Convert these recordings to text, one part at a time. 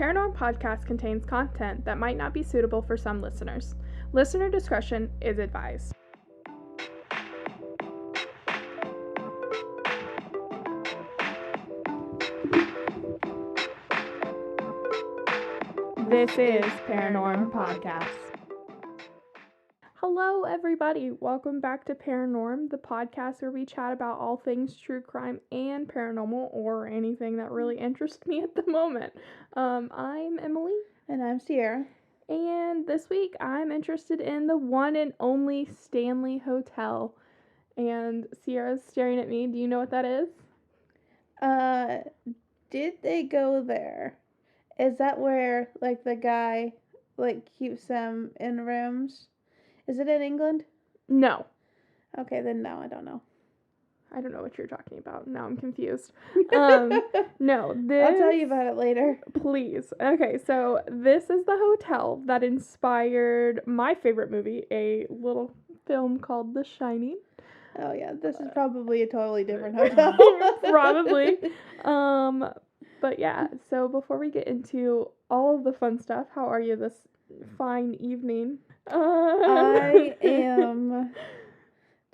Paranorm podcast contains content that might not be suitable for some listeners. Listener discretion is advised. This is Paranorm Podcast. Hello, everybody. Welcome back to Paranorm, the podcast where we chat about all things true crime and paranormal, or anything that really interests me at the moment. I'm Emily. And I'm Sierra. And this week, I'm interested in the one and only Stanley Hotel. And Sierra's staring at me. Do you know what that is? Did they go there? Is that where, the guy, keeps them in rooms? Is it in England? No. Okay, then no, I don't know. I don't know what you're talking about. Now I'm confused. No, this... I'll tell you about it later. Please. Okay, so this is the hotel that inspired my favorite movie, a little film called The Shining. Oh, yeah, this is probably a totally different hotel. Probably. But yeah, so before we get into all of the fun stuff, how are you this fine evening? I am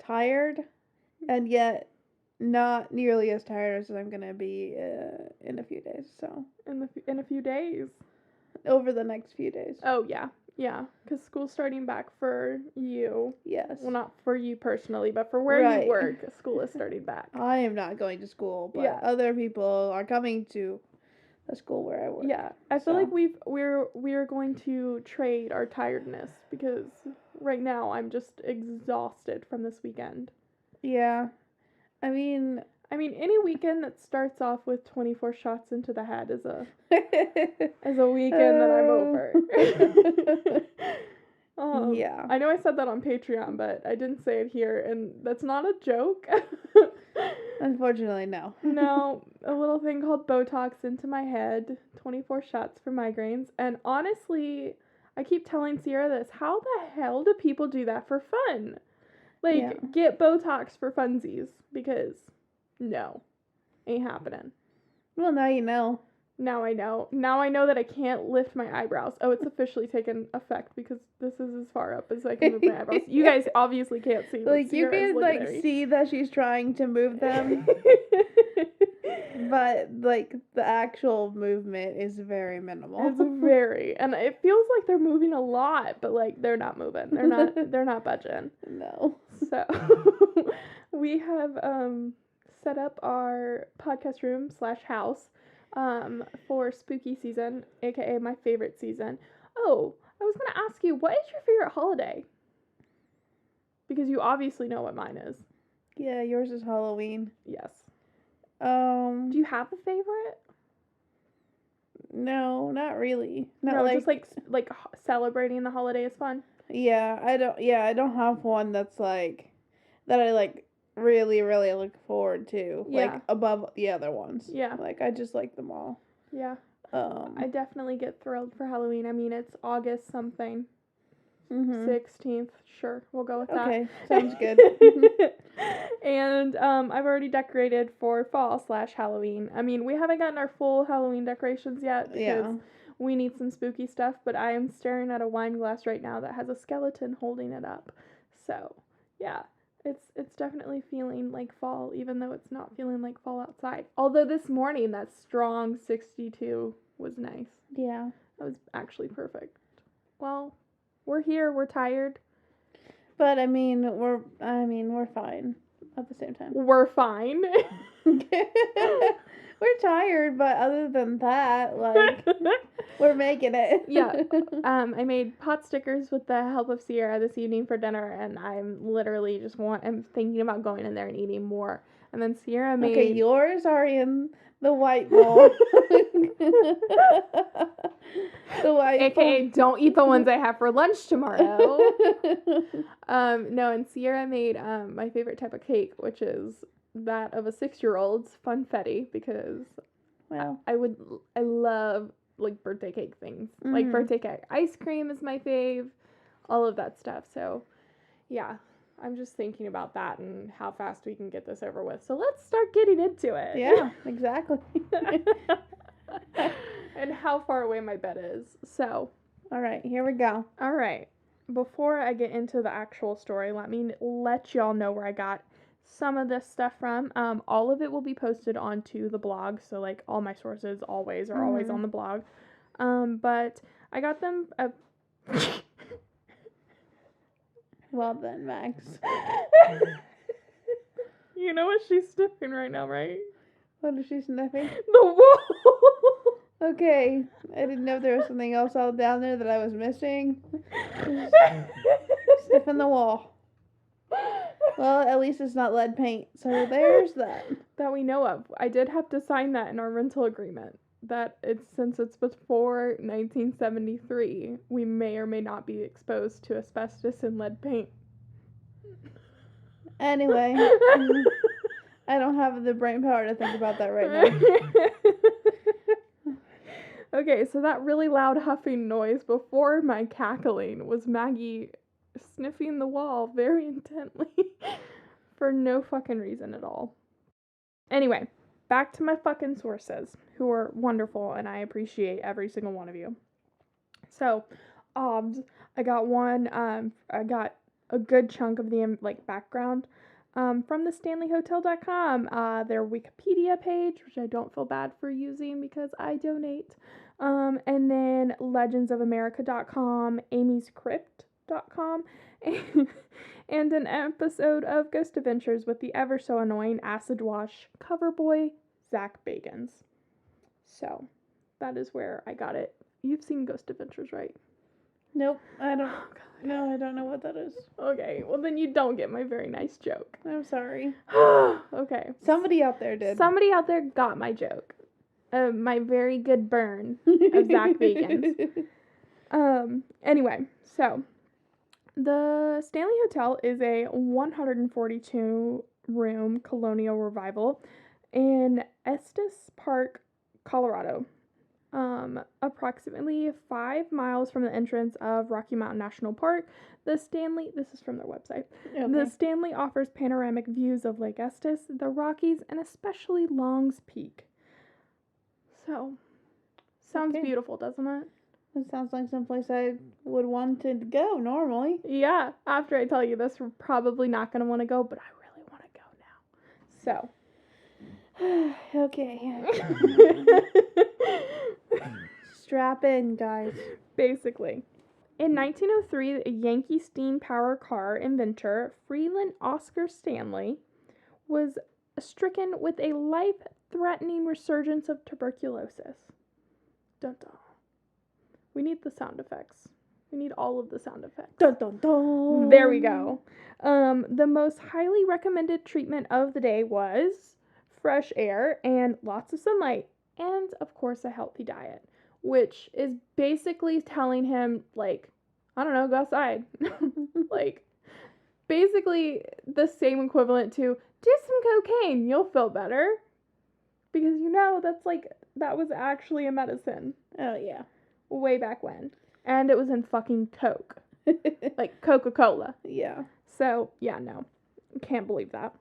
tired, and yet not nearly as tired as I'm gonna be in a few days. So in a few days, over the next few days. Oh yeah, because school's starting back for you. Yes. Well, not for you personally, but for where you work, school is starting back. I am not going to school, but other people are coming to the school where I work. Yeah, I feel like we're going to trade our tiredness, because right now I'm just exhausted from this weekend. Yeah, I mean, any weekend that starts off with 24 shots into the head is a weekend that I'm over. Yeah. I know I said that on Patreon, but I didn't say it here, and that's not a joke. Unfortunately, no. No, a little thing called Botox into my head, 24 shots for migraines, and honestly, I keep telling Sierra this, how the hell do people do that for fun? Get Botox for funsies, because no, ain't happening. Well, now you know. Now I know. Now I know that I can't lift my eyebrows. Oh, it's officially taken effect, because this is as far up as I can move my eyebrows. You guys obviously can't see. You can see that she's trying to move them. But the actual movement is very minimal. It's very, and it feels like they're moving a lot, but they're not moving. They're not budging. No. So we have set up our podcast room / house for spooky season, aka my favorite season. Oh, I was gonna ask you, what is your favorite holiday? Because you obviously know what mine is. Yeah, yours is Halloween. Yes. Do you have a favorite? No, not really. Just celebrating the holiday is fun. Yeah, I don't have one that's that I really, really look forward to. Yeah. Above the other ones. Yeah. I just like them all. Yeah. I definitely get thrilled for Halloween. I mean, it's August something. 16th. Sure, we'll go with that. Okay, sounds good. And I've already decorated for fall / Halloween. I mean, we haven't gotten our full Halloween decorations yet, because we need some spooky stuff, but I am staring at a wine glass right now that has a skeleton holding it up. So, yeah, it's definitely feeling like fall, even though it's not feeling like fall outside. Although this morning, that strong 62 was nice. Yeah. That was actually perfect. Well, we're here, we're tired. But we're fine at the same time. We're fine. We're tired, but other than that, we're making it. Yeah. I made pot stickers with the help of Sierra this evening for dinner, and I'm literally I'm thinking about going in there and eating more. And then Sierra made... Okay, yours are in the white bowl. The white AKA, bowl. don't eat the ones I have for lunch tomorrow. No, and Sierra made my favorite type of cake, which is that of a 6-year-old's funfetti, because I love birthday cake things. Mm-hmm. Birthday cake ice cream is my fave, all of that stuff. So yeah, I'm just thinking about that and how fast we can get this over with. So let's start getting into it. Yeah, exactly. and how far away my bed is. So, all right, here we go. All right. Before I get into the actual story, let me let y'all know where I got some of this stuff from. All of it will be posted onto the blog, so like all my sources always are always on the blog. But I got them. Well then, Max. You know what she's sniffing right now, right? What is she sniffing? The wall. Okay, I didn't know if there was something else all down there that I was missing. Sniffing the wall. Well, at least it's not lead paint, so there's that. That we know of. I did have to sign that in our rental agreement. That since it's before 1973, we may or may not be exposed to asbestos and lead paint. Anyway, I don't have the brain power to think about that right now. Okay, so that really loud huffing noise before my cackling was Maggie sniffing the wall very intently for no fucking reason at all. Anyway, back to my fucking sources, who are wonderful, and I appreciate every single one of you. So, I got one, I got a good chunk of the, background, from the StanleyHotel.com, their Wikipedia page, which I don't feel bad for using because I donate, and then legendsofamerica.com, amyscrypt.com, and an episode of Ghost Adventures with the ever so annoying acid wash cover boy, Zach Bagans. So, that is where I got it. You've seen Ghost Adventures, right? Nope, I don't. No, I don't know what that is. Okay, well then you don't get my very nice joke. I'm sorry. Okay. Somebody out there did. Somebody out there got my joke. My very good burn of Zach Bagans. Anyway, so the Stanley Hotel is a 142 room colonial revival in Estes Park, Colorado. Approximately 5 miles from the entrance of Rocky Mountain National Park, this is from their website. Okay. The Stanley offers panoramic views of Lake Estes, the Rockies, and especially Long's Peak. So, sounds beautiful, doesn't it? It sounds like someplace I would want to go normally. Yeah, after I tell you this, we're probably not going to want to go, but I really want to go now. So. Okay. Strap in, guys. Basically. In 1903, a Yankee steam power car inventor, Freeland Oscar Stanley, was stricken with a life-threatening resurgence of tuberculosis. Dun dun. We need the sound effects. We need all of the sound effects. Dun dun dun. There we go. The most highly recommended treatment of the day was fresh air and lots of sunlight, and of course a healthy diet, which is basically telling him, like, I don't know, go outside. Like, basically the same equivalent to do some cocaine, you'll feel better. Because that was actually a medicine. Oh yeah. Way back when. And it was in fucking Coke. Like Coca-Cola. Yeah. So, yeah, no. Can't believe that.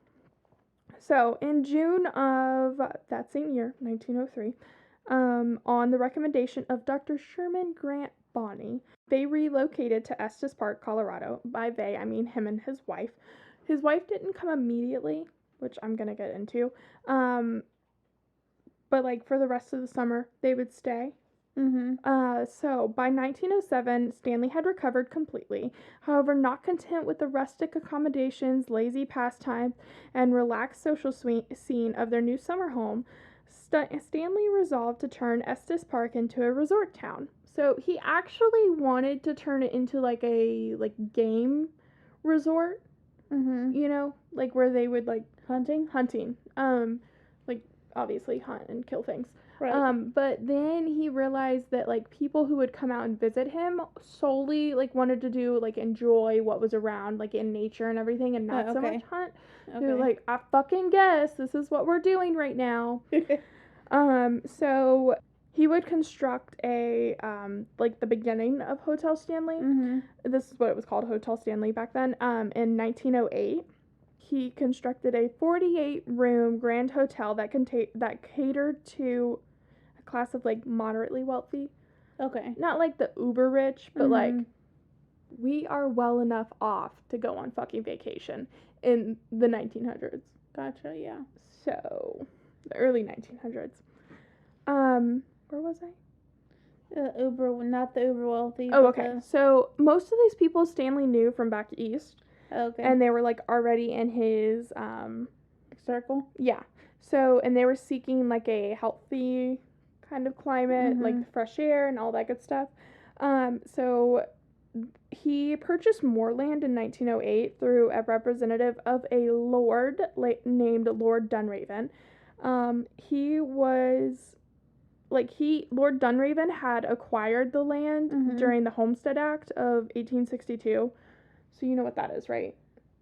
So, in June of that same year, 1903, on the recommendation of Dr. Sherman Grant Bonney, they relocated to Estes Park, Colorado. By they, I mean him and his wife. His wife didn't come immediately, which I'm going to get into. But, for the rest of the summer, they would stay. Mm-hmm. So, by 1907, Stanley had recovered completely. However, not content with the rustic accommodations, lazy pastimes, and relaxed social scene of their new summer home, Stanley resolved to turn Estes Park into a resort town. So, he actually wanted to turn it into, a game resort. Mm-hmm. You know? Where they would, Hunting? Obviously hunt and kill things. Right. But then he realized that, people who would come out and visit him solely, wanted to do, enjoy what was around, in nature and everything, and not so much hunt. Okay. They were like, I fucking guess this is what we're doing right now. So he would construct a, the beginning of Hotel Stanley. Mm-hmm. This is what it was called, Hotel Stanley back then, in 1908. He constructed a 48-room grand hotel that catered to class of, like, moderately wealthy. Okay. Not, like, the uber rich, but, like, we are well enough off to go on fucking vacation in the 1900s. Gotcha, yeah. So, the early 1900s. Where was I? Not the uber wealthy. Oh, okay. So, most of these people Stanley knew from back east. Okay. And they were, like, already in his, circle? Yeah. So, and they were seeking, like, a healthy kind of climate, like the fresh air and all that good stuff. So he purchased more land in 1908 through a representative of a lord named Lord Dunraven. Lord Dunraven had acquired the land during the Homestead Act of 1862. So you know what that is, right?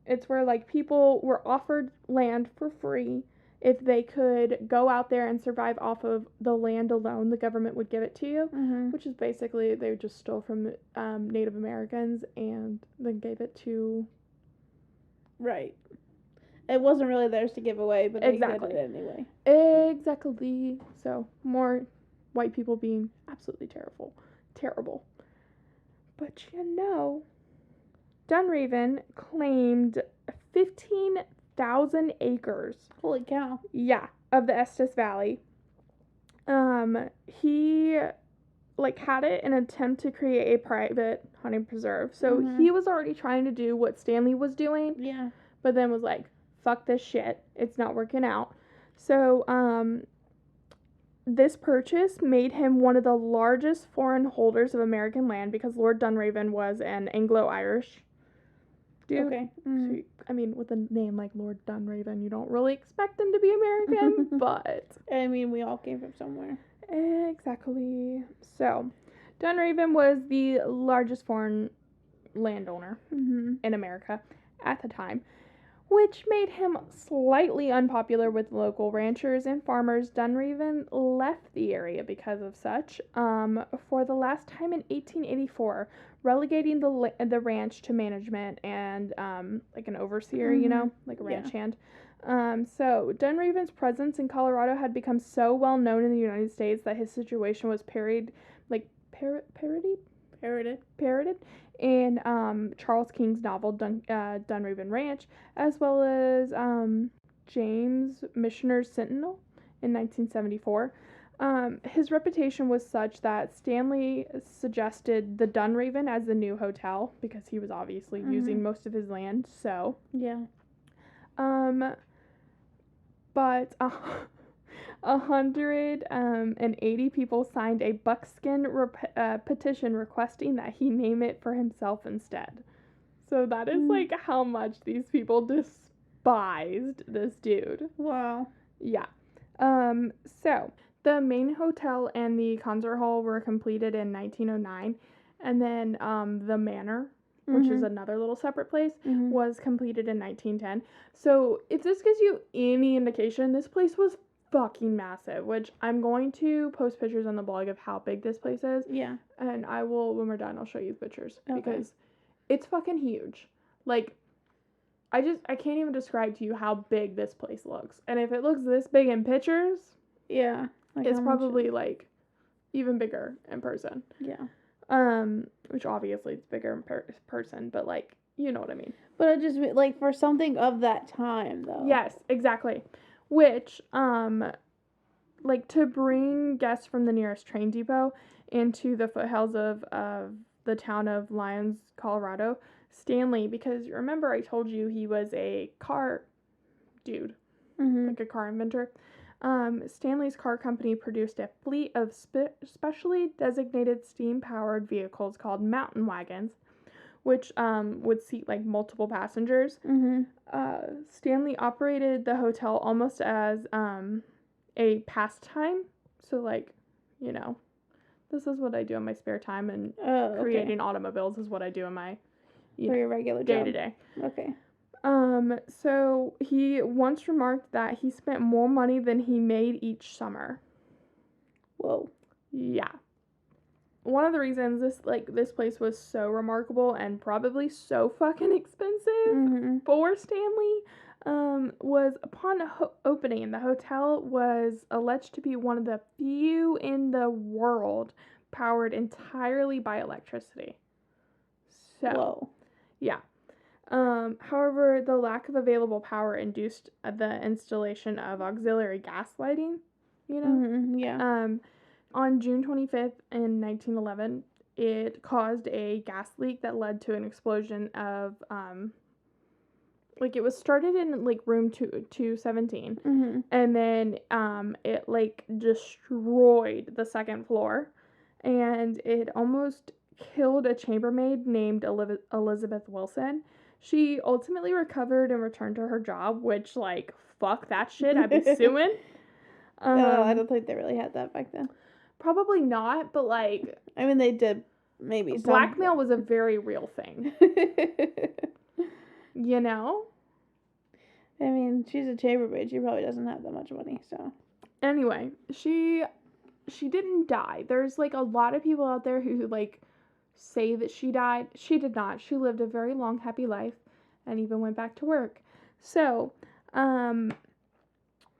It's where, like, people were offered land for free. If they could go out there and survive off of the land alone, the government would give it to you, which is basically they just stole from Native Americans and then gave it to... Right. It wasn't really theirs to give away, but they did it anyway. Exactly. So, more white people being absolutely terrible. But Dunraven claimed 15,000 acres. Holy cow. Yeah, of the Estes Valley. He, like, had it in an attempt to create a private hunting preserve. So he was already trying to do what Stanley was doing. Yeah. But then was like, fuck this shit. It's not working out. So, this purchase made him one of the largest foreign holders of American land because Lord Dunraven was an Anglo-Irish dude. Okay. So, I mean, with a name like Lord Dunraven, you don't really expect him to be American, but... I mean, we all came from somewhere. Exactly. So, Dunraven was the largest foreign landowner in America at the time, which made him slightly unpopular with local ranchers and farmers. Dunraven left the area because of such, for the last time in 1884, relegating the ranch to management and, like an overseer, like a ranch hand. So Dunraven's presence in Colorado had become so well known in the United States that his situation was parodied in Charles King's novel Dunraven Ranch, as well as James Missioner's Sentinel in 1974. His reputation was such that Stanley suggested the Dunraven as the new hotel because he was obviously using most of his land. So yeah. But 180 people signed a buckskin petition requesting that he name it for himself instead. So that is like how much these people despised this dude. Wow. Yeah. So the main hotel and the concert hall were completed in 1909, and then the manor, which is another little separate place, was completed in 1910. So if this gives you any indication, this place was fucking massive, which I'm going to post pictures on the blog of how big this place is. Yeah. And I will, when we're done, I'll show you the pictures. Okay. Because it's fucking huge. Like, I can't even describe to you how big this place looks. And if it looks this big in pictures, yeah, like it's probably like even bigger in person. Yeah. Which obviously it's bigger in person, but like, you know what I mean. But it just, like, for something of that time, though. Yes, exactly. Which, like, to bring guests from the nearest train depot into the foothills of the town of Lyons, Colorado, Stanley, because remember I told you he was a car dude, like a car inventor. Stanley's car company produced a fleet of specially designated steam-powered vehicles called mountain wagons, which would seat like multiple passengers. Stanley operated the hotel almost as a pastime. So, like, you know, this is what I do in my spare time, and creating automobiles is what I do in my for your regular day to day. Okay. So he once remarked that he spent more money than he made each summer. Whoa. Yeah. One of the reasons this place was so remarkable and probably so fucking expensive for Stanley, was upon opening, the hotel was alleged to be one of the few in the world powered entirely by electricity. So, whoa. Yeah. However, the lack of available power induced the installation of auxiliary gas lighting, Yeah. On June 25th in 1911, it caused a gas leak that led to an explosion of, it was started in, room 217, and then, it, destroyed the second floor, and it almost killed a chambermaid named Elizabeth Wilson. She ultimately recovered and returned to her job, which, fuck that shit, I'd be suing. I don't think they really had that back then. Probably not, but, I mean, they did maybe blackmail was a very real thing. You know? I mean, she's a chambermaid. She probably doesn't have that much money, so. Anyway, she didn't die. There's, a lot of people out there who, say that she died. She did not. She lived a very long, happy life and even went back to work. So,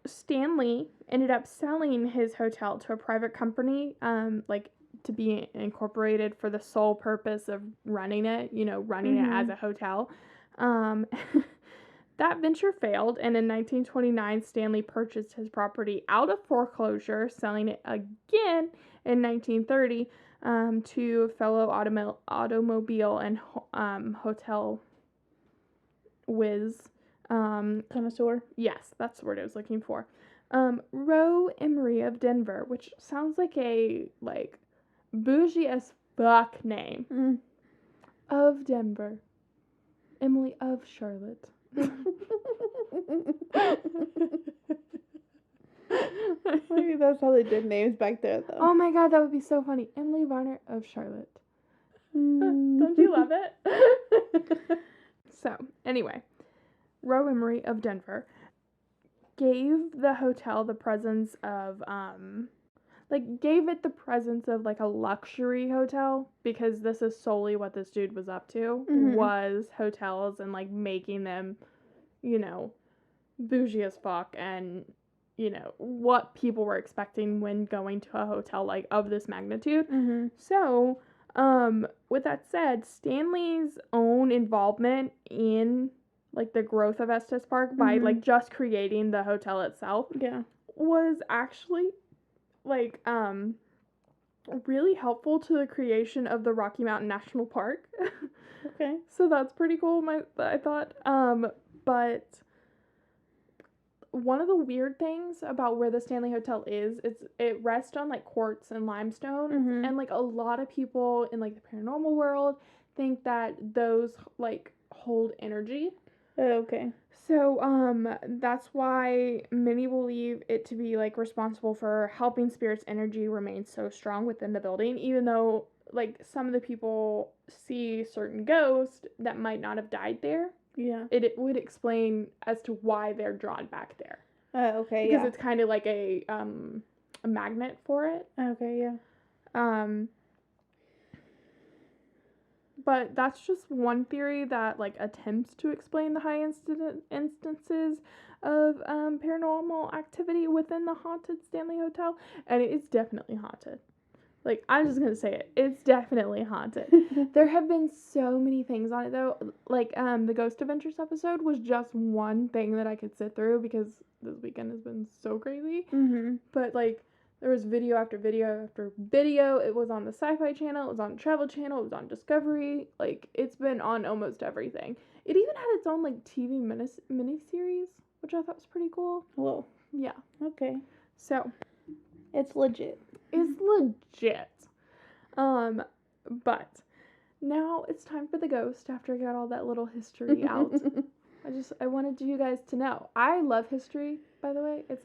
Stanley ended up selling his hotel to a private company, to be incorporated for the sole purpose of running it, running it as a hotel. That venture failed, and in 1929, Stanley purchased his property out of foreclosure, selling it again in 1930 to fellow automobile and hotel whiz. Connoisseur? Yes, that's the word I was looking for. Roe Emery of Denver, which sounds like a, bougie as fuck name. Of Denver. Emily of Charlotte. Maybe that's how they did names back there, though. Oh my god, that would be so funny. Emily Varner of Charlotte. Don't you love it? So, anyway, Roe Emery of Denver gave the hotel the presence of, gave it the presence of, a luxury hotel, because this is solely what this dude was up to, was hotels and, making them, bougie as fuck, and, what people were expecting when going to a hotel, of this magnitude. So, with that said, Stanley's own involvement in, the growth of Estes Park by, just creating the hotel itself, was actually, really helpful to the creation of the Rocky Mountain National Park. Okay. So that's pretty cool, I thought. But one of the weird things about where the Stanley Hotel is, it rests on, quartz and limestone, and, a lot of people in, the paranormal world think that those, hold energy. Okay. So, that's why many believe it to be, responsible for helping spirits' energy remain so strong within the building, even though, some of the people see certain ghosts that might not have died there. Yeah. It would explain as to why they're drawn back there. Okay, because it's kind of like a magnet for it. Okay, yeah. But that's just one theory that, attempts to explain the high instances of paranormal activity within the haunted Stanley Hotel, and it is definitely haunted. I'm just gonna say it. It's definitely haunted. There have been so many things on it, though. The Ghost Adventures episode was just one thing that I could sit through because this weekend has been so crazy. But, there was video after video after video. It was on the Sci-Fi Channel. It was on Travel Channel. It was on Discovery. It's been on almost everything. It even had its own, TV miniseries, which I thought was pretty cool. Whoa. Yeah. Okay. So. It's legit. It's legit. But now it's time for the ghost after I got all that little history out. I wanted you guys to know. I love history, by the way. It's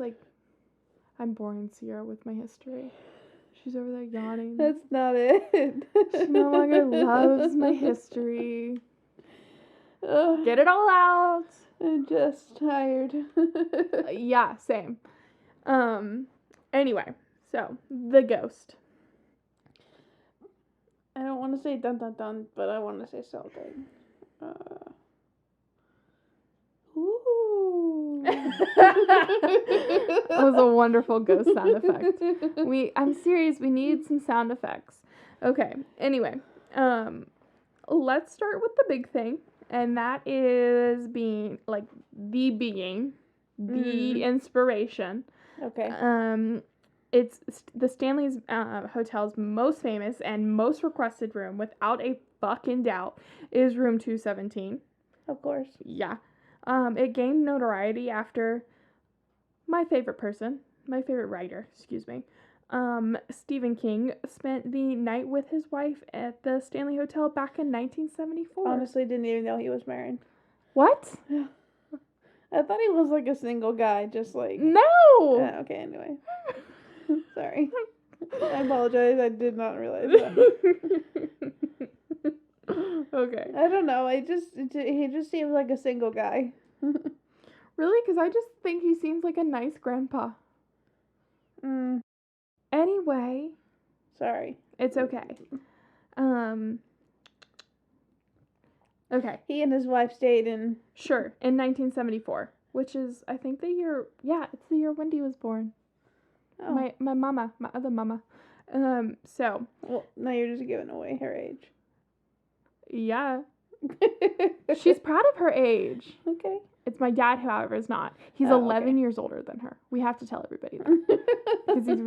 I'm boring Sierra with my history. She's over there yawning. That's not it. She no longer loves my history. Get it all out. I'm just tired. Yeah, same. Anyway, so the ghost. I don't want to say dun dun dun, but I want to say something. Ooh. That was a wonderful ghost sound effect. I'm serious, we need some sound effects. Okay, anyway, let's start with the big thing, and that is the inspiration. Okay. It's the Stanley's Hotel's most famous and most requested room, without a fucking doubt, is room 217. Of course. Yeah. It gained notoriety after my favorite writer, Stephen King spent the night with his wife at the Stanley Hotel back in 1974. Honestly, didn't even know he was married. What? I thought he was like a single guy, just like... No! Okay, anyway. Sorry. I apologize, I did not realize that. Okay. I don't know, he just seems like a single guy. Really? Because I just think he seems like a nice grandpa. Anyway. Sorry. It's okay. Okay. He and his wife stayed in... Sure, in 1974, which is, I think, the year... Yeah, it's the year Wendy was born. Oh. My other mama. So... Well, now you're just giving away her age. Yeah. She's proud of her age. Okay. It's my dad, however, is not. He's 11 years older than her. We have to tell everybody that. Because he's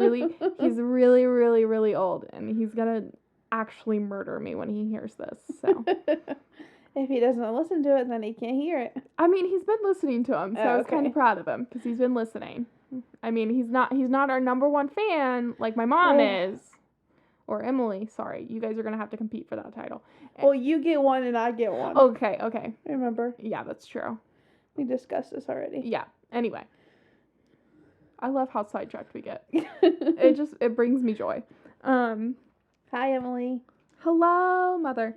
really, really, really old, and he's gonna actually murder me when he hears this, so... If he doesn't listen to it, then he can't hear it. I mean, he's been listening to him, so I was kind of proud of him, because he's been listening. I mean, he's not our number one fan, like my mom is. Or Emily, sorry. You guys are going to have to compete for that title. Well, you get one and I get one. Okay. Remember? Yeah, that's true. We discussed this already. Yeah. Anyway. I love how sidetracked we get. It brings me joy. Hi, Emily. Hello, mother.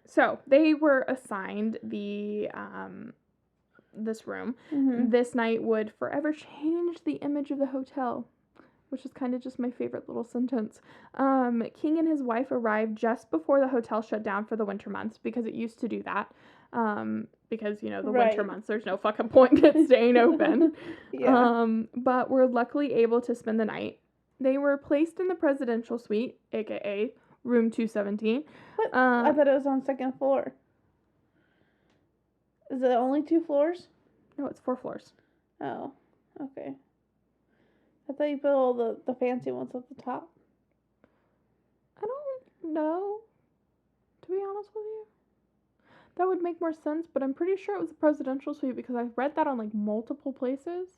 So they were assigned this room. Mm-hmm. This night would forever change the image of the hotel, which is kind of just my favorite little sentence. King and his wife arrived just before the hotel shut down for the winter months, because it used to do that. Because, the winter months, there's no fucking point in staying open. Yeah. But were luckily able to spend the night. They were placed in the presidential suite, aka room 217. What? I thought it was on second floor. Is it only 2 floors? No, it's 4 floors. Oh, okay. I thought you put all the fancy ones at the top. I don't know, to be honest with you. That would make more sense, but I'm pretty sure it was the presidential suite, because I've read that on, like, multiple places.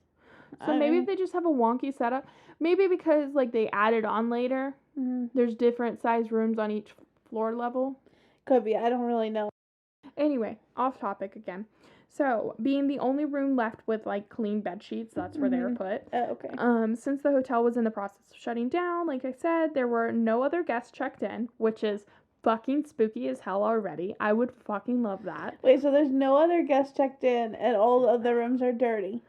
So maybe they just have a wonky setup. Maybe because, like, they added on later. Mm-hmm. There's different size rooms on each floor level. Could be. I don't really know. Anyway, off topic again. So, being the only room left with, like, clean bed sheets, that's where they were put. Oh, okay. Since the hotel was in the process of shutting down, like I said, there were no other guests checked in, which is fucking spooky as hell already. I would fucking love that. Wait, so there's no other guests checked in, and all of the rooms are dirty?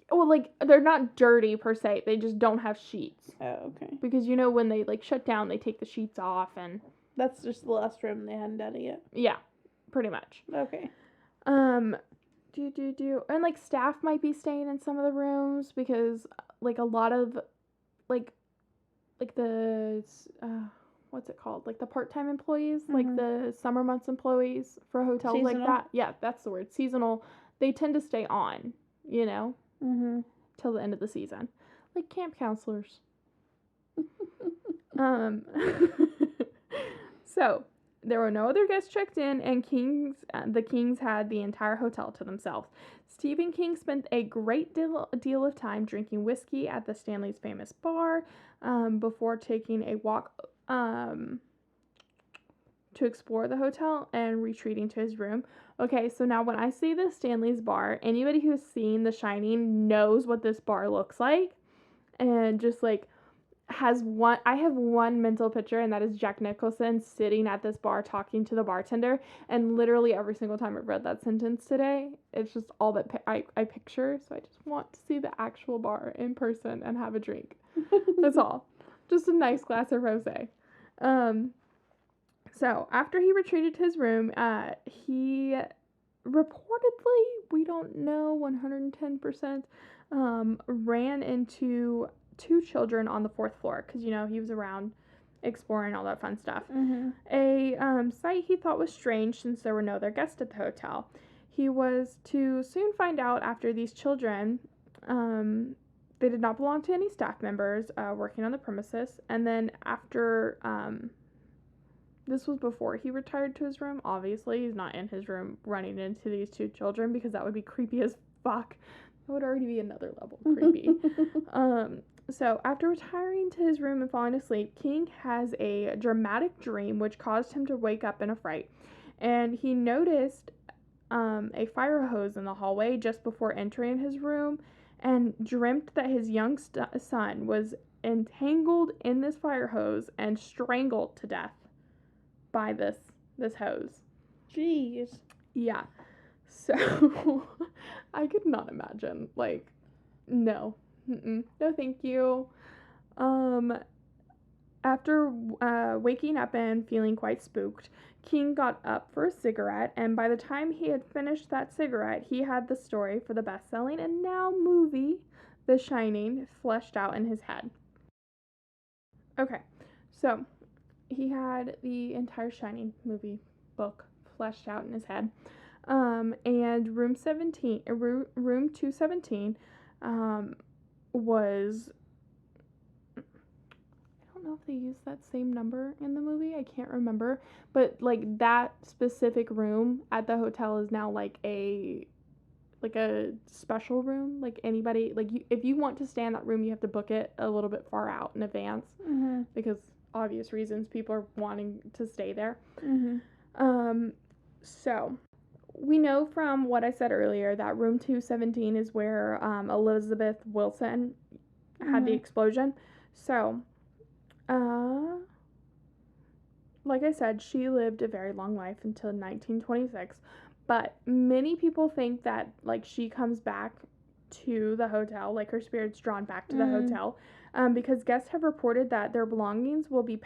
Well, like, they're not dirty per se. They just don't have sheets. Oh, okay. Because, when they, like, shut down, they take the sheets off, and... That's just the last room they hadn't done it yet. Yeah, pretty much. Okay. And, like, staff might be staying in some of the rooms, because, like, a lot of, like the, what's it called? Like, the part-time employees, like, the summer months employees for hotels seasonal? Like that. Yeah, that's the word. Seasonal. They tend to stay on, till the end of the season. Like camp counselors. So, there were no other guests checked in, and the Kings had the entire hotel to themselves. Stephen King spent a great deal of time drinking whiskey at the Stanley's famous bar, before taking a walk to explore the hotel and retreating to his room. Okay, so now when I say the Stanley's bar, anybody who's seen The Shining knows what this bar looks like, and just like I have one mental picture, and that is Jack Nicholson sitting at this bar talking to the bartender, and literally every single time I've read that sentence today, it's just all that I picture, so I just want to see the actual bar in person and have a drink. That's all. Just a nice glass of rosé. So, after he retreated to his room, he reportedly, we don't know 110%, ran into 2 children on the 4th floor because, he was around exploring all that fun stuff. Mm-hmm. A sight he thought was strange since there were no other guests at the hotel. He was to soon find out after these children, they did not belong to any staff members working on the premises. And then after, this was before he retired to his room. Obviously, he's not in his room running into these 2 children because that would be creepy as fuck. That would already be another level creepy. So after retiring to his room and falling asleep, King has a dramatic dream which caused him to wake up in a fright. And he noticed a fire hose in the hallway just before entering his room and dreamt that his young son was entangled in this fire hose and strangled to death by this hose. Jeez. Yeah. So I could not imagine. Like, no. No, thank you. After waking up and feeling quite spooked, King got up for a cigarette, and by the time he had finished that cigarette, he had the story for the best-selling and now movie, The Shining, fleshed out in his head. Okay, so he had the entire Shining movie book fleshed out in his head. And room 217, was, I don't know if they used that same number in the movie, I can't remember, but like that specific room at the hotel is now like a special room. Like anybody, like if you want to stay in that room, you have to book it a little bit far out in advance. Mm-hmm. Because obvious reasons people are wanting to stay there. Mm-hmm. So we know from what I said earlier that room 217 is where Elizabeth Wilson had the explosion. So, like I said, she lived a very long life until 1926. But many people think that, like, she comes back to the hotel, like her spirit's drawn back to the hotel, because guests have reported that their belongings will be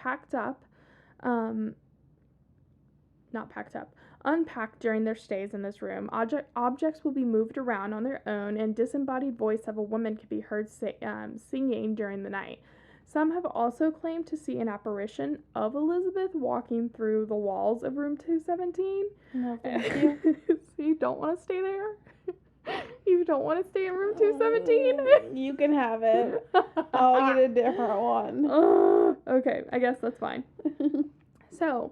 unpacked during their stays in this room. Objects will be moved around on their own, and disembodied voice of a woman can be heard singing during the night. Some have also claimed to see an apparition of Elizabeth walking through the walls of room 217. No, thank you. So you don't want to stay there? You don't want to stay in room 217? You can have it. I'll get a different one. Okay, I guess that's fine. So,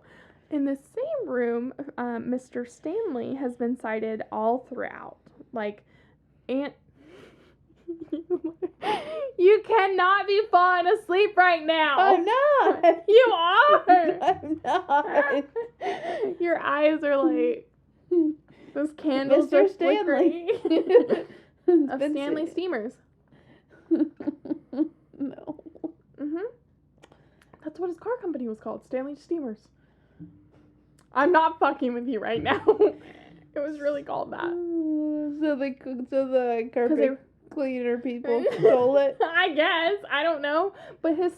in the same room, Mr. Stanley has been sighted all throughout. Like, you cannot be falling asleep right now. I'm not. You are. I'm not. Your eyes are like, those candles Mr. are Stanley. of Stanley steamers. No. That's what his car company was called, Stanley Steamers. I'm not fucking with you right now. It was really called that. So the carpet cleaner people stole it. I guess, I don't know, but his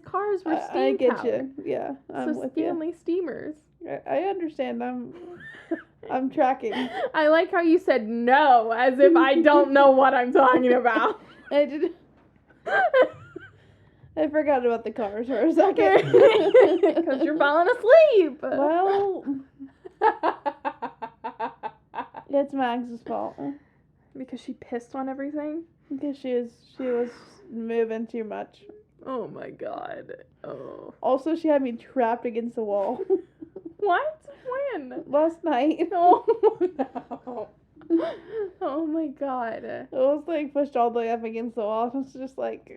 cars were steam I get powered. you. Yeah, I'm so with Stanley Steamers. I understand. I'm tracking. I like how you said no, as if I don't know what I'm talking about. I did. I forgot about the cars for a second. Because you're falling asleep. Well, it's Max's fault. Because she pissed on everything? Because she was moving too much. Oh my god. Oh. Also, she had me trapped against the wall. What? When? Last night. Oh no. Oh my god. It was like pushed all the way up against the wall. It was just like...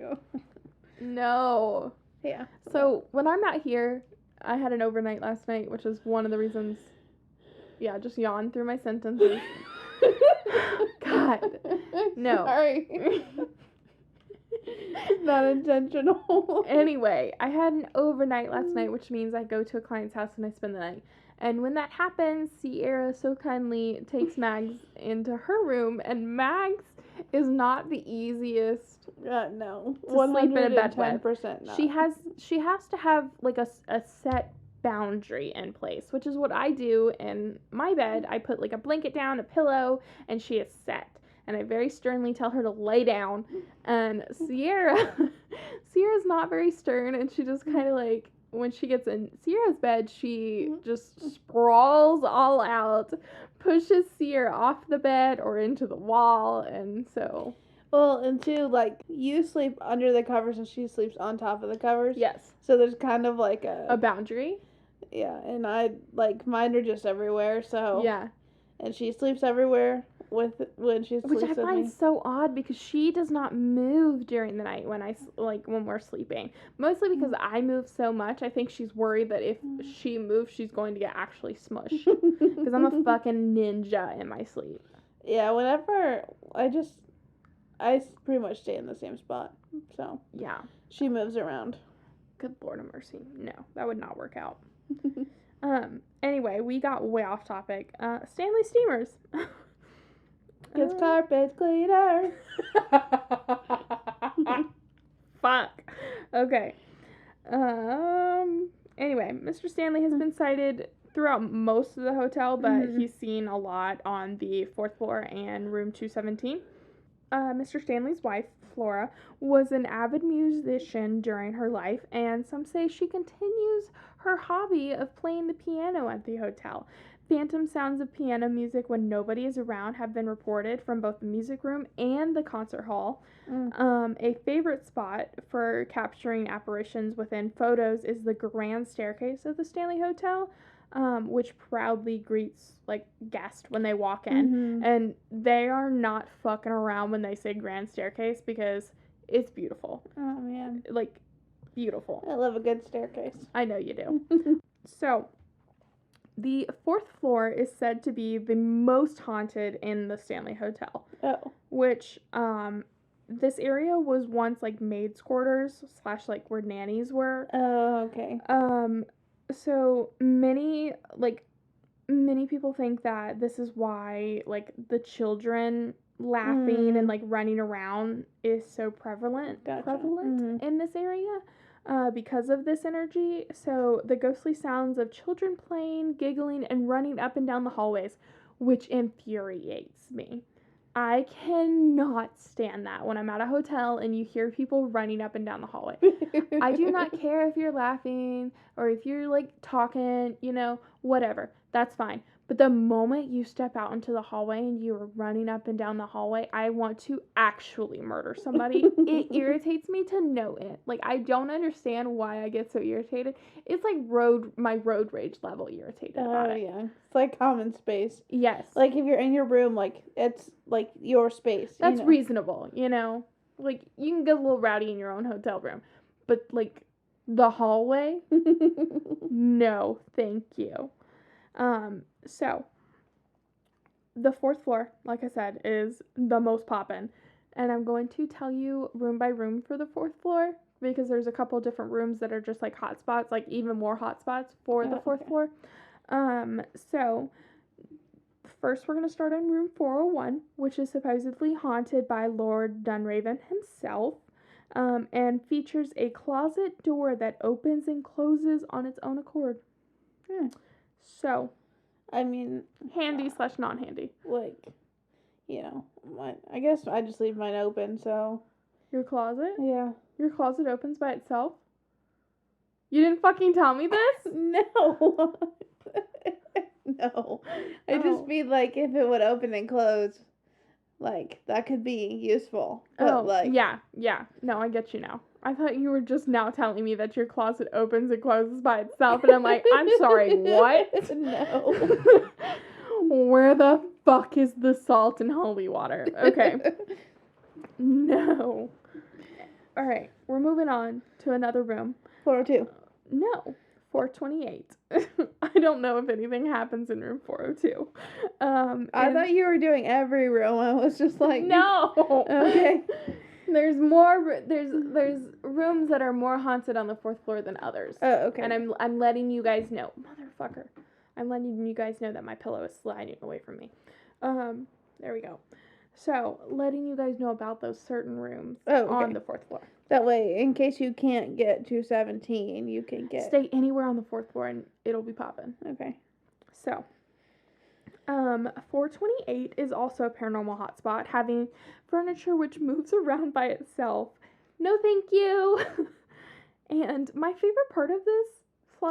No. Yeah. So, when I'm not here, I had an overnight last night, which is one of the reasons... Yeah, just yawn through my sentences. God. No. Sorry. Not intentional. Anyway, I had an overnight last night, which means I go to a client's house and I spend the night. And when that happens, Sierra so kindly takes Mags into her room, and Mags is not the easiest No. to sleep in a bed with. 110% no. She has to have like a set boundary in place, which is what I do in my bed. I put like a blanket down, a pillow, and she is set. And I very sternly tell her to lay down. And Sierra's not very stern, and she just kind of like, when she gets in Sierra's bed, she just sprawls all out, pushes Sierra off the bed or into the wall, and so... Well, and too, like, you sleep under the covers and she sleeps on top of the covers. Yes. So there's kind of like a boundary. Yeah, and I, like, mine are just everywhere, so... Yeah. And she sleeps everywhere when she sleeps with me. Which I find so odd because she does not move during the night when we're sleeping. Mostly because I move so much. I think she's worried that if she moves, she's going to get actually smushed. Because I'm a fucking ninja in my sleep. Yeah, whenever I pretty much stay in the same spot. So yeah, she moves around. Good Lord of mercy. No, that would not work out. Anyway, we got way off topic. Stanley steamers. Gets carpets cleaner. Fuck. Okay. Anyway, Mr. Stanley has been sighted throughout most of the hotel, but he's seen a lot on the 4th floor and room 217. Mr. Stanley's wife, Flora, was an avid musician during her life, and some say she continues her hobby of playing the piano at the hotel. Phantom sounds of piano music when nobody is around have been reported from both the music room and the concert hall. A favorite spot for capturing apparitions within photos is the grand staircase of the Stanley Hotel, which proudly greets, like, guests when they walk in. And they are not fucking around when they say grand staircase because it's beautiful. Oh, man. Like, beautiful. I love a good staircase. I know you do. So, the 4th floor is said to be the most haunted in the Stanley Hotel. Oh. Which, this area was once, like, maids' quarters / like, where nannies were. Oh, okay. So many people think that this is why, like, the children laughing and, like, running around is so prevalent in this area because of this energy. So the ghostly sounds of children playing, giggling, and running up and down the hallways, which infuriates me. I cannot stand that when I'm at a hotel and you hear people running up and down the hallway. I do not care if you're laughing or if you're, like, talking, whatever. That's fine. But the moment you step out into the hallway and you are running up and down the hallway, I want to actually murder somebody. It irritates me to no end. Like, I don't understand why I get so irritated. It's like my road rage level irritated about it. Oh, yeah. It's like common space. Yes. Like, if you're in your room, like, it's, like, your space. That's reasonable, Like, you can get a little rowdy in your own hotel room. But, like, the hallway? No, thank you. So, the 4th floor, like I said, is the most poppin'. And I'm going to tell you room by room for the 4th floor, because there's a couple different rooms that are just, like, hot spots, like, even more hot spots for the 4th floor. So, first we're going to start on room 401, which is supposedly haunted by Lord Dunraven himself, and features a closet door that opens and closes on its own accord. So, I mean, handy / non-handy. Like, I guess I just leave mine open, so. Your closet? Yeah. Your closet opens by itself? You didn't fucking tell me this? No. No. I just mean, like, if it would open and close, like, that could be useful. But, yeah. No, I get you now. I thought you were just now telling me that your closet opens and closes by itself, and I'm like, I'm sorry, what? No. Where the fuck is the salt and holy water? Okay. No. Alright, we're moving on to another room. 402. No, 428. I don't know if anything happens in room 402. I thought you were doing every room. I was just like, no. Okay. There's rooms that are more haunted on the 4th floor than others. Oh, okay. And I'm letting you guys know, motherfucker. I'm letting you guys know that my pillow is sliding away from me. There we go. So, letting you guys know about those certain rooms on the 4th floor. That way, in case you can't get to 17, you can stay anywhere on the 4th floor and it'll be popping. Okay. So, 428 is also a paranormal hotspot, having furniture which moves around by itself. No, thank you. And my favorite part of this, /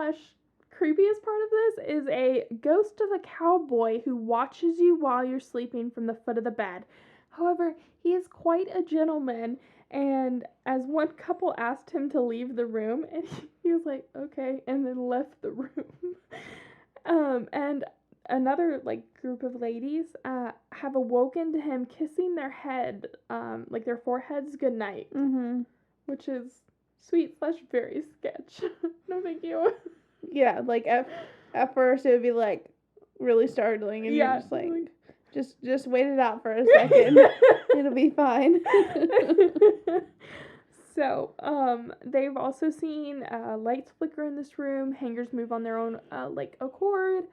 creepiest part of this, is a ghost of a cowboy who watches you while you're sleeping from the foot of the bed. However, he is quite a gentleman, and as one couple asked him to leave the room, and he was like, okay, and then left the room. And another, group of ladies have awoken to him kissing their head, their foreheads goodnight, which is sweet / very sketch. No, thank you. Yeah, at first it would be really startling, and you're just just wait it out for a second. It'll be fine. So, they've also seen lights flicker in this room, hangers move on their own accord.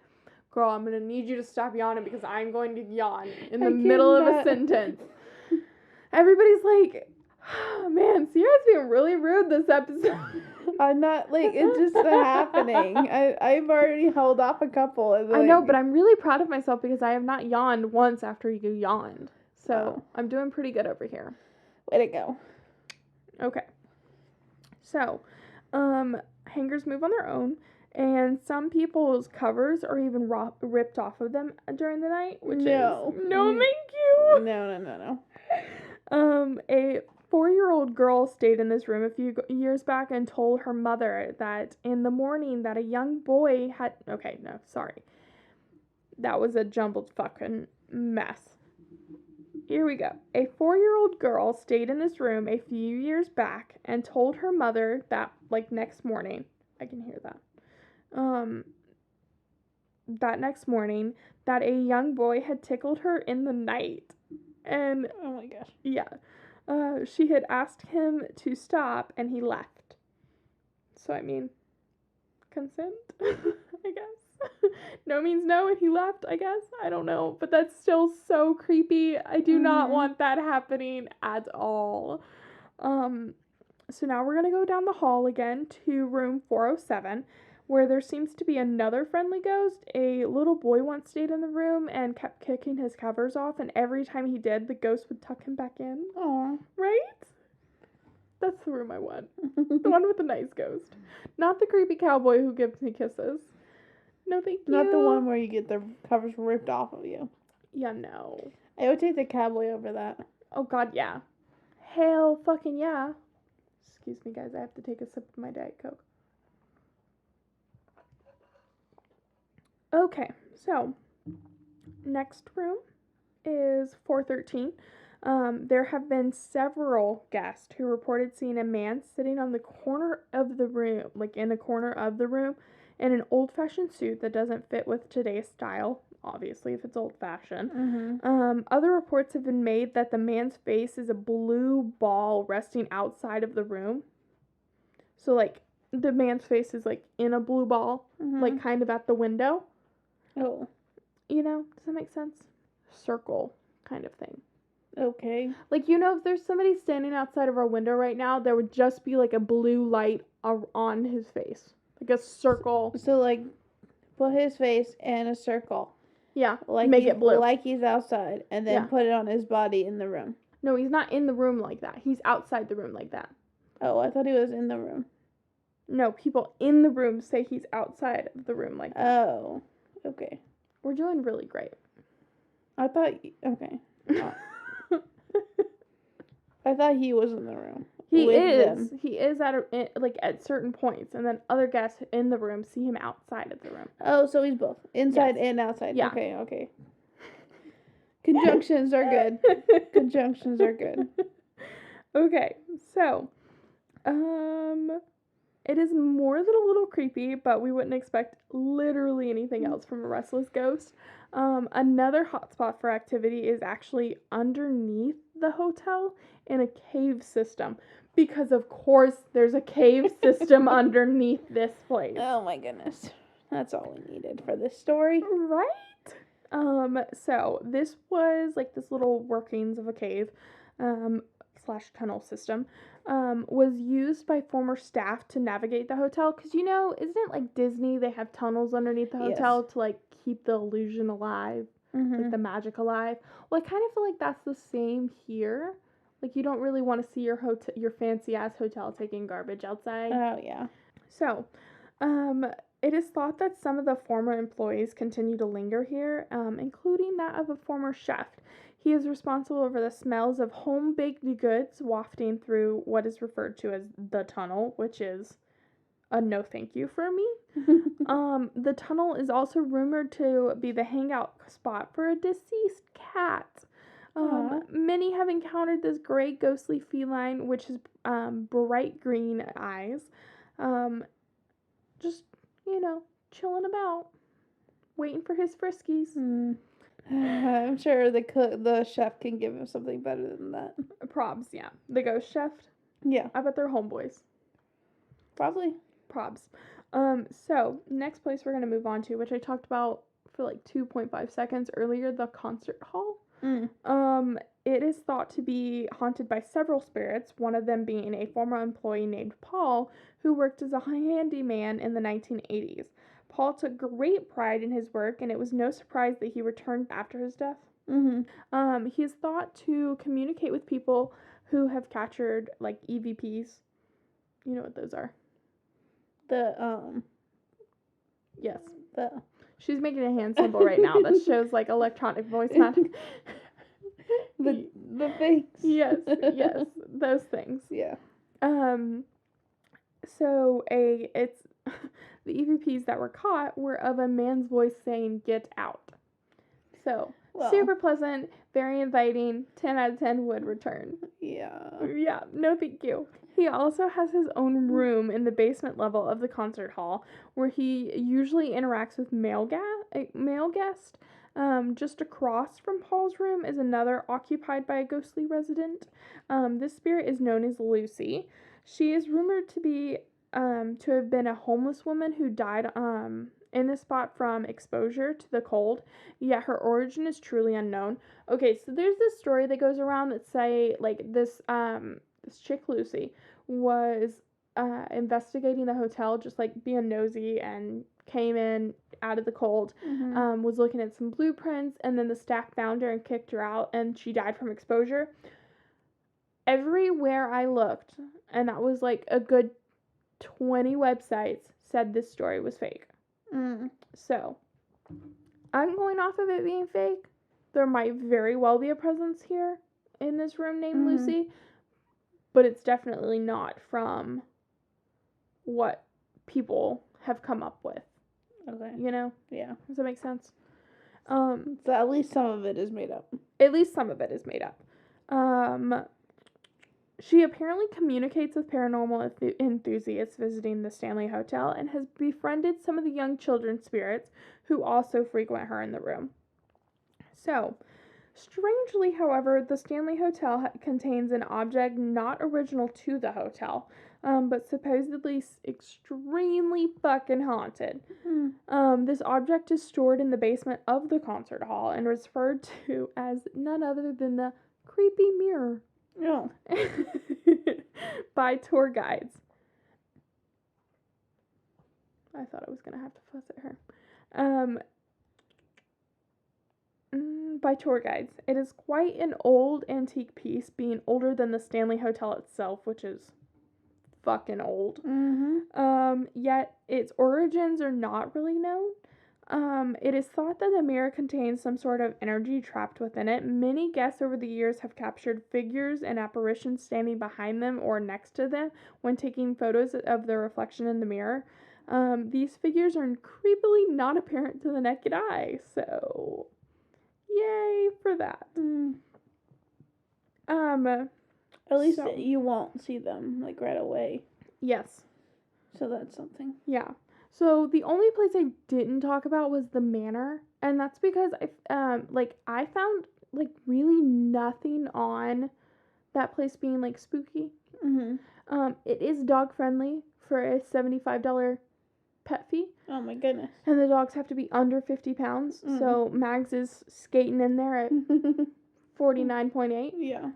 Girl, I'm gonna need you to stop yawning because I'm going to yawn in the middle of a sentence. Everybody's like, oh, man, Sierra's being really rude this episode. I'm not, it's just happening. I've already held off a couple. I know, but I'm really proud of myself because I have not yawned once after you yawned. So, I'm doing pretty good over here. Way to go. Okay. So, hangers move on their own, and some people's covers are even ripped off of them during the night, which is... No, thank you! No. A 4-year-old girl stayed in this room a few years back and told her mother that in the morning that a young boy had... Okay, no, sorry. That was a jumbled fucking mess. Here we go. A 4-year-old girl stayed in this room a few years back and told her mother that, next morning... I can hear that. That next morning, that a young boy had tickled her in the night. And... Oh my gosh. Yeah. She had asked him to stop, and he left. So, I mean, consent, I guess. No means no, and he left, I guess. I don't know. But that's still so creepy. I do not want that happening at all. So now we're going to go down the hall again to room 407, where there seems to be another friendly ghost. A little boy once stayed in the room and kept kicking his covers off, and every time he did, the ghost would tuck him back in. Aww. Right? That's the room I want. The one with the nice ghost. Not the creepy cowboy who gives me kisses. No, thank you. Not the one where you get the covers ripped off of you. Yeah, no. I would take the cowboy over that. Oh, God, yeah. Hell fucking yeah. Excuse me, guys. I have to take a sip of my Diet Coke. Okay, so next room is 413. There have been several guests who reported seeing a man sitting on the corner of the room, in the corner of the room, in an old-fashioned suit that doesn't fit with today's style, obviously, if it's old-fashioned. Other reports have been made that the man's face is a blue ball resting outside of the room. So, the man's face is, in a blue ball, kind of at the window. Oh. Does that make sense? Circle kind of thing. Okay. If there's somebody standing outside of our window right now, there would just be, a blue light on his face. A circle. So, put his face in a circle. Yeah, make it blue. Like he's outside, and then put it on his body in the room. No, he's not in the room like that. He's outside the room like that. Oh, I thought he was in the room. No, people in the room say he's outside of the room like that. Oh, okay. We're doing really great. I thought... Okay. I thought he was in the room. He is. Them. He is at certain points, and then other guests in the room see him outside of the room. Oh, so he's both inside and outside. Yeah. Okay. Conjunctions are good. Conjunctions are good. Okay, so, it is more than a little creepy, but we wouldn't expect literally anything else from a restless ghost. Another hotspot for activity is actually underneath the hotel in a cave system. Because, of course, there's a cave system underneath this place. Oh, my goodness. That's all we needed for this story. Right? So this was like this little workings of a cave, slash tunnel system, was used by former staff to navigate the hotel. Cause isn't it like Disney? They have tunnels underneath the hotel to like keep the illusion alive, like the magic alive. Well, I kind of feel like that's the same here. Like you don't really want to see your fancy ass hotel taking garbage outside. Oh yeah. So, it is thought that some of the former employees continue to linger here, including that of a former chef. He is responsible for the smells of home-baked goods wafting through what is referred to as the tunnel, which is a no thank you for me. The tunnel is also rumored to be the hangout spot for a deceased cat. Many have encountered this gray ghostly feline, which has bright green eyes. Just, chilling about, waiting for his friskies. I'm sure the chef can give him something better than that. Probs, yeah. The ghost chef? Yeah. I bet they're homeboys. Probably. Probs. So, next place we're going to move on to, which I talked about for like 2.5 seconds earlier, the concert hall. It is thought to be haunted by several spirits, one of them being a former employee named Paul, who worked as a handyman in the 1980s. Paul took great pride in his work, and it was no surprise that he returned after his death. He is thought to communicate with people who have captured, like, EVPs. You know what those are. Yes. She's making a hand symbol right now that shows, like, electronic voice magic. The things. Yes, those things. Yeah. So it's the EVPs that were caught were of a man's voice saying "get out." So super pleasant, very inviting. 10 out of 10 would return. Yeah. Yeah, no thank you. He also has his own room in the basement level of the concert hall where he usually interacts with male guests. Just across from Paul's room is another occupied by a ghostly resident. This spirit is known as Lucy. She is rumored to have been a homeless woman who died in this spot from exposure to the cold, yet her origin is truly unknown. Okay, so there's this story that goes around that say like this chick Lucy was investigating the hotel, just like being nosy, and came in out of the cold, was looking at some blueprints, and then the staff found her and kicked her out, and she died from exposure. Everywhere I looked, and that was like a good 20 websites, said this story was fake. So, I'm going off of it being fake. There might very well be a presence here in this room named Lucy, but it's definitely not from what people have come up with. Okay. Yeah. Does that make sense? So at least some of it is made up. She apparently communicates with paranormal enthusiasts visiting the Stanley Hotel and has befriended some of the young children's spirits who also frequent her in the room. So, strangely, however, the Stanley Hotel contains an object not original to the hotel, but supposedly extremely fucking haunted. This object is stored in the basement of the concert hall and referred to as none other than the creepy mirror. No. By tour guides. I thought I was going to have to fuss at her. By tour guides. It is quite an old antique piece, being older than the Stanley Hotel itself, which is fucking old. Yet its origins are not really known. It is thought that the mirror contains some sort of energy trapped within it. Many guests over the years have captured figures and apparitions standing behind them or next to them when taking photos of their reflection in the mirror. These figures are creepily not apparent to the naked eye, so yay for that. At least you won't see them like right away. Yes. So that's something. Yeah. So the only place I didn't talk about was the manor, and that's because I found like really nothing on that place being like spooky. It is dog friendly for a $75 pet fee. Oh my goodness. And the dogs have to be under 50 pounds. So Mags is skating in there at 49.8. Yeah.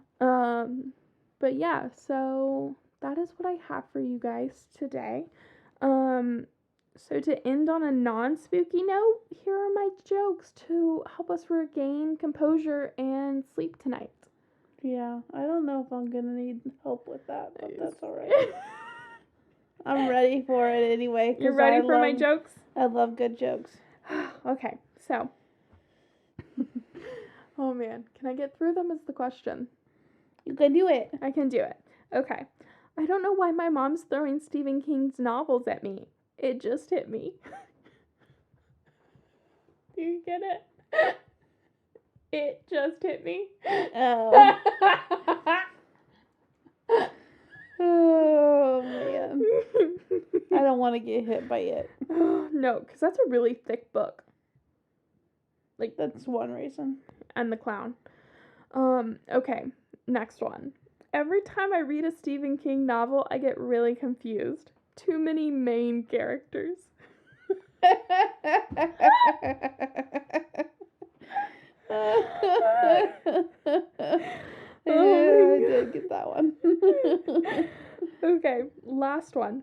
But yeah, so that is what I have for you guys today. So to end on a non-spooky note, here are my jokes to help us regain composure and sleep tonight. Yeah, I don't know if I'm gonna need help with that, but that's alright. I'm ready for it anyway. You're ready for my jokes? I love good jokes. Okay, so. Oh man, can I get through them is the question. You can do it. I can do it. Okay. I don't know why my mom's throwing Stephen King's novels at me. It just hit me. Do you get it? It just hit me. Oh. Oh, man. I don't want to get hit by it. No, because that's a really thick book. Like, that's one reason. And the clown. Okay, next one. Every time I read a Stephen King novel, I get really confused. Too many main characters. I did get that one. Okay, last one.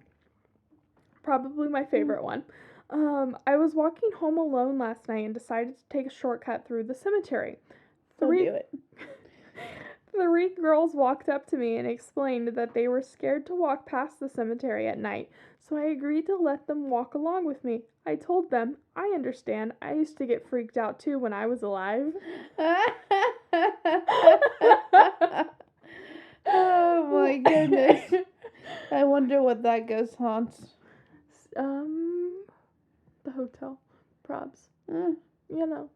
Probably my favorite one. I was walking home alone last night and decided to take a shortcut through the cemetery. Don't do it. 3 girls walked up to me and explained that they were scared to walk past the cemetery at night, so I agreed to let them walk along with me. I told them, I understand. I used to get freaked out too when I was alive. Oh my goodness. I wonder what that ghost haunts. The hotel. Probs. You know.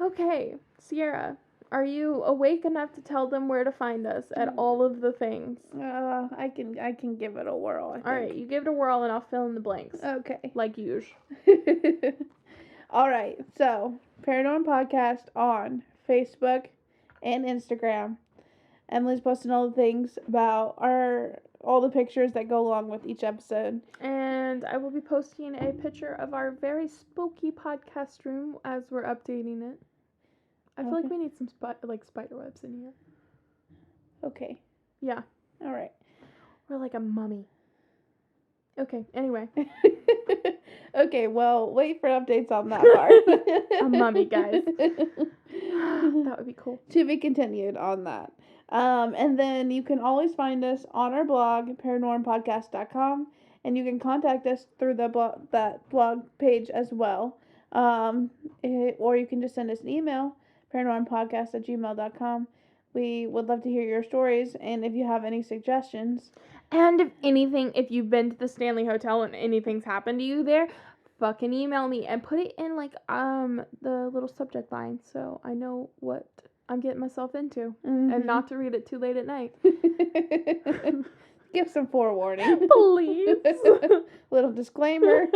Okay, Sierra, are you awake enough to tell them where to find us at all of the things? I can give it a whirl, I think. All right, you give it a whirl and I'll fill in the blanks. Okay. Like usual. All right, so Paranormal Podcast on Facebook and Instagram. Emily's posting all the things about all the pictures that go along with each episode. And I will be posting a picture of our very spooky podcast room as we're updating it. I feel like we need some spider webs in here. Okay. Yeah. All right. We're like a mummy. Okay, anyway. Okay, well, wait for updates on that part. A mummy, guys. That would be cool. To be continued on that. And then you can always find us on our blog, paranormpodcast.com, and you can contact us through that blog page as well. Or you can just send us an email, paranormpodcast@gmail.com. We would love to hear your stories, and if you have any suggestions. And if you've been to the Stanley Hotel and anything's happened to you there, fucking email me and put it in the little subject line so I know what I'm getting myself into and not to read it too late at night. Give some forewarning. Please. Little disclaimer.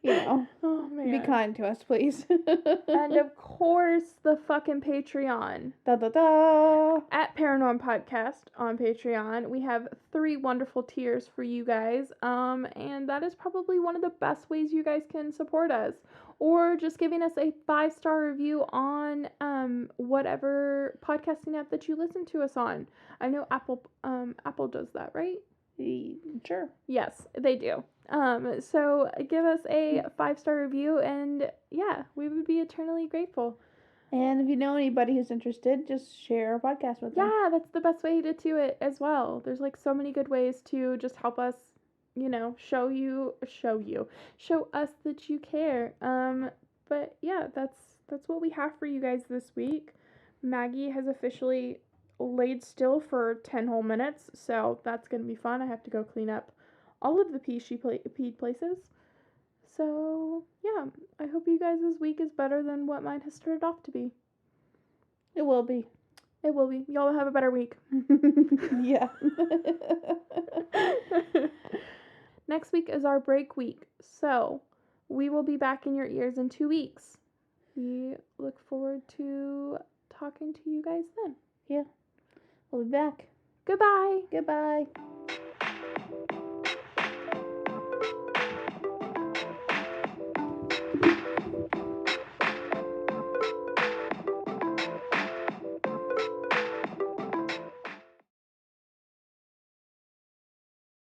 Oh, man. Be kind to us, please. And of course, the fucking Patreon. Da-da-da. At Paranorm Podcast on Patreon, we have 3 wonderful tiers for you guys. And that is probably one of the best ways you guys can support us. Or just giving us a 5-star review on whatever podcasting app that you listen to us on. I know Apple does that, right? Sure. Yes, they do. So give us a 5-star review, and yeah, we would be eternally grateful. And if you know anybody who's interested, just share our podcast with them. Yeah, that's the best way to do it as well. There's so many good ways to just help us, show us that you care. But yeah, that's what we have for you guys this week. Maggie has officially laid still for 10 whole minutes, so that's gonna be fun. I have to go clean up all of the peed places. So yeah, I hope you guys' week is better than what mine has started off to be. It will be. It will be. Y'all will have a better week. Yeah. Next week is our break week, so we will be back in your ears in 2 weeks. We look forward to talking to you guys then. Yeah. We'll be back. Goodbye. Goodbye.